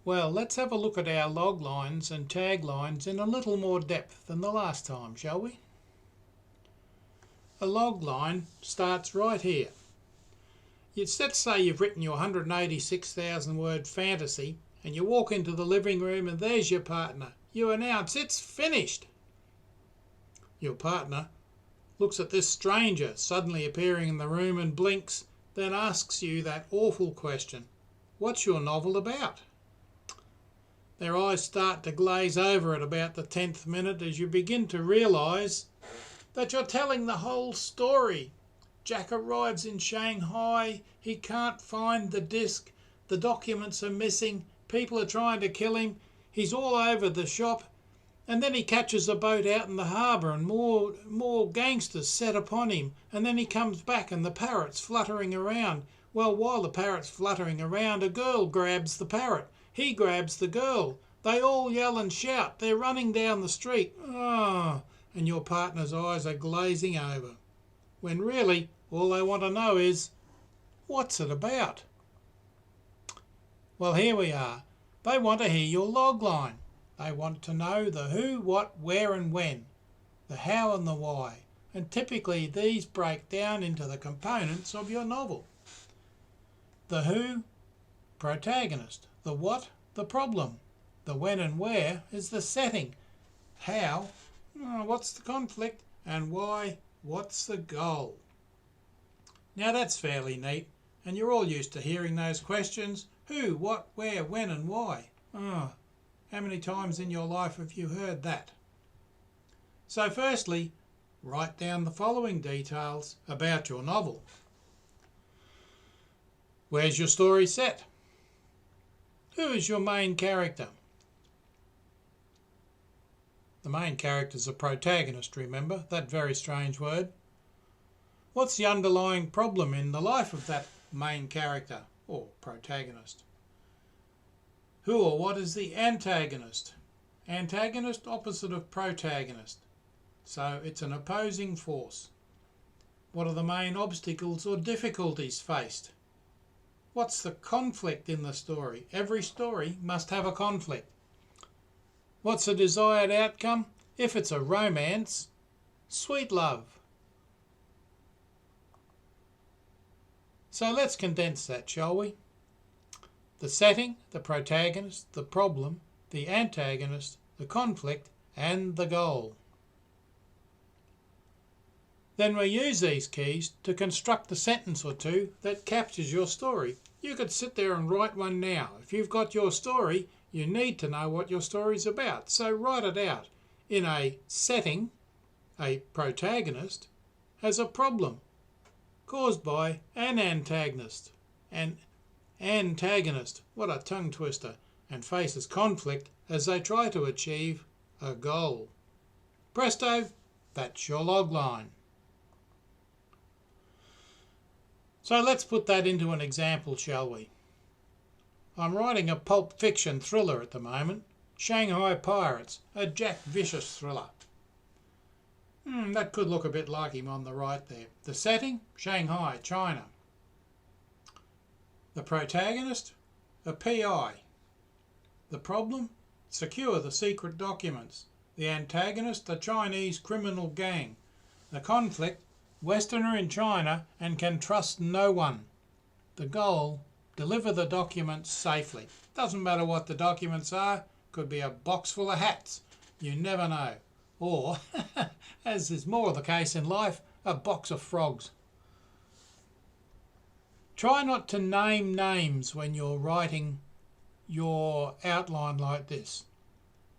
Well, let's have a look at our log lines and taglines in a little more depth than the last time, shall we? A log line starts right here. Let's say you've written your 186,000 word fantasy and you walk into the living room and there's your partner. You announce, "It's finished." Your partner looks at this stranger suddenly appearing in the room and blinks, then asks you that awful question, "What's your novel about?" Their eyes start to glaze over at about the 10th minute as you begin to realise that you're telling the whole story. Jack arrives in Shanghai, he can't find the disc, the documents are missing, people are trying to kill him, he's all over the shop, and then he catches a boat out in the harbour and more gangsters set upon him, and then he comes back and the parrot's fluttering around. Well, while the parrot's fluttering around, a girl grabs the parrot. He grabs the girl. They all yell and shout. They're running down the street. Oh, and your partner's eyes are glazing over. When really, all they want to know is, what's it about? Well, here we are. They want to hear your log line. They want to know the who, what, where and when, the how and the why. And typically these break down into the components of your novel. The who, protagonist. The what, the problem. The when and where is the setting. How, what's the conflict? And why, what's the goal? Now that's fairly neat, and you're all used to hearing those questions. Who, what, where, when and why? How many times in your life have you heard that? So firstly, write down the following details about your novel. Where's your story set? Who is your main character? The main character's a protagonist, remember? That very strange word. What's the underlying problem in the life of that main character or protagonist? Who or what is the antagonist? Antagonist, opposite of protagonist. So it's an opposing force. What are the main obstacles or difficulties faced? What's the conflict in the story? Every story must have a conflict. What's the desired outcome? If it's a romance, sweet love. So let's condense that, shall we? The setting, the protagonist, the problem, the antagonist, the conflict, and the goal. Then we use these keys to construct a sentence or two that captures your story. You could sit there and write one now. If you've got your story, you need to know what your story's about. So write it out. In a setting, a protagonist has a problem caused by an antagonist. An antagonist, what a tongue twister, and faces conflict as they try to achieve a goal. Presto, that's your log line. So let's put that into an example, shall we? I'm writing a pulp fiction thriller at the moment, Shanghai Pirates, a Jack Vicious thriller. That could look a bit like him on the right there. The setting, Shanghai, China. The protagonist, a PI. The problem, secure the secret documents. The antagonist, a Chinese criminal gang. The conflict, Westerner in China and can trust no one. The goal, deliver the documents safely. Doesn't matter what the documents are, could be a box full of hats. You never know. Or, as is more the case in life, a box of frogs. Try not to name names when you're writing your outline like this.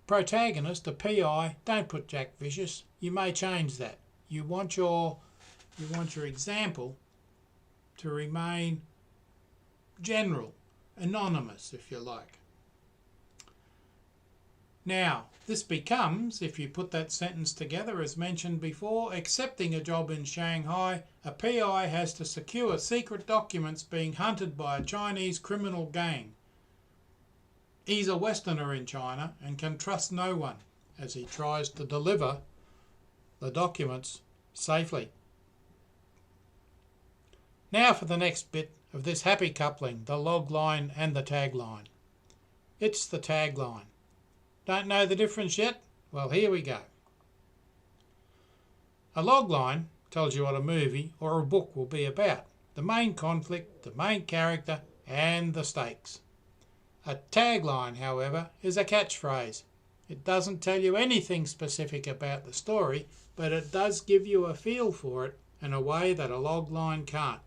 Protagonist, a PI, don't put Jack Vicious. You may change that. You want your example to remain general, anonymous if you like. Now, this becomes, if you put that sentence together as mentioned before, accepting a job in Shanghai, a PI has to secure secret documents being hunted by a Chinese criminal gang. He's a Westerner in China and can trust no one as he tries to deliver the documents safely. Now for the next bit of this happy coupling, the log line and the tagline. It's the tagline. Don't know the difference yet? Well, here we go. A logline tells you what a movie or a book will be about. The main conflict, the main character, and the stakes. A tagline, however, is a catchphrase. It doesn't tell you anything specific about the story, but it does give you a feel for it in a way that a logline can't.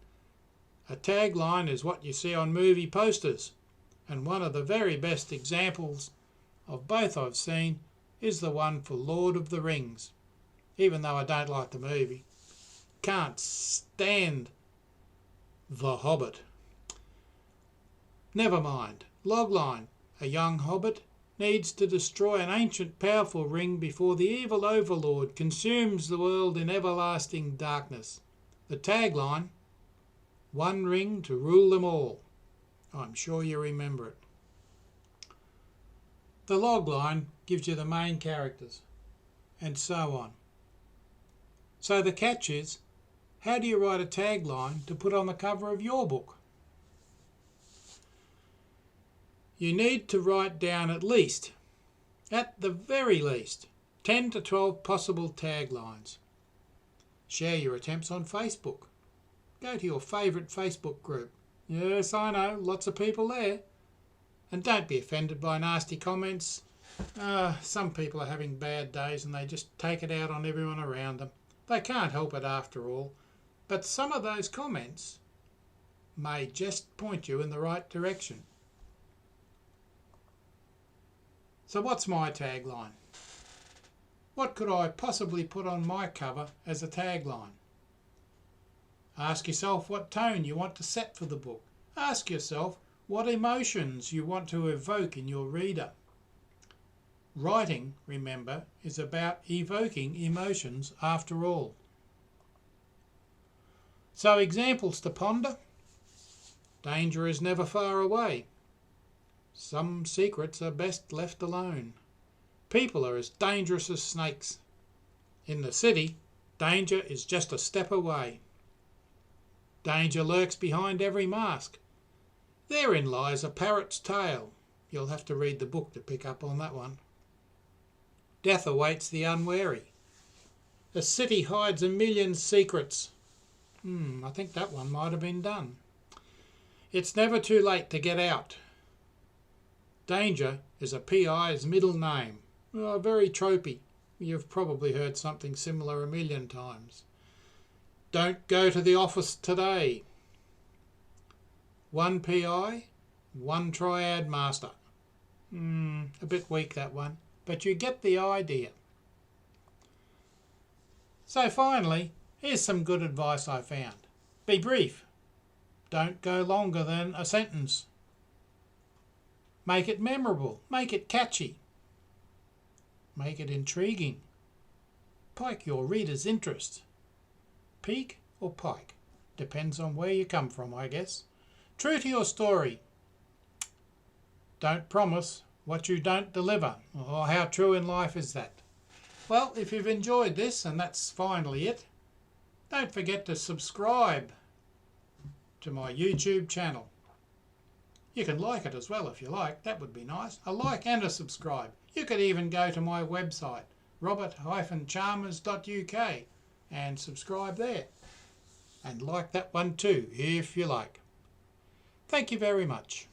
A tagline is what you see on movie posters, and one of the very best examples of both I've seen is the one for Lord of the Rings. Even though I don't like the movie, can't stand The Hobbit. Never mind. Logline. A young hobbit needs to destroy an ancient powerful ring before the evil overlord consumes the world in everlasting darkness. The tagline, one ring to rule them all. I'm sure you remember it. The logline gives you the main characters, and so on. So the catch is, how do you write a tagline to put on the cover of your book? You need to write down at the very least, 10 to 12 possible taglines. Share your attempts on Facebook. Go to your favourite Facebook group. Yes, I know, lots of people there. And don't be offended by nasty comments. Some people are having bad days and they just take it out on everyone around them. They can't help it after all. But some of those comments may just point you in the right direction. So what's my tagline? What could I possibly put on my cover as a tagline? Ask yourself what tone you want to set for the book. Ask yourself what emotions you want to evoke in your reader. Writing, remember, is about evoking emotions after all. So examples to ponder. Danger is never far away. Some secrets are best left alone. People are as dangerous as snakes. In the city, danger is just a step away. Danger lurks behind every mask. Therein lies a parrot's tail. You'll have to read the book to pick up on that one. Death awaits the unwary. A city hides a million secrets. I think that one might have been done. It's never too late to get out. Danger is a PI's middle name. Very tropey. You've probably heard something similar a million times. Don't go to the office today. One PI, one triad master. A bit weak that one, but you get the idea. So finally, here's some good advice I found. Be brief. Don't go longer than a sentence. Make it memorable. Make it catchy. Make it intriguing. Pike your reader's interest. Peak or pike? Depends on where you come from, I guess. True to your story. Don't promise what you don't deliver. Or how true in life is that? Well, if you've enjoyed this, and that's finally it, don't forget to subscribe to my YouTube channel. You can like it as well if you like, that would be nice. A like and a subscribe. You could even go to my website, robert-chalmers.uk, and subscribe there. And like that one too, if you like. Thank you very much.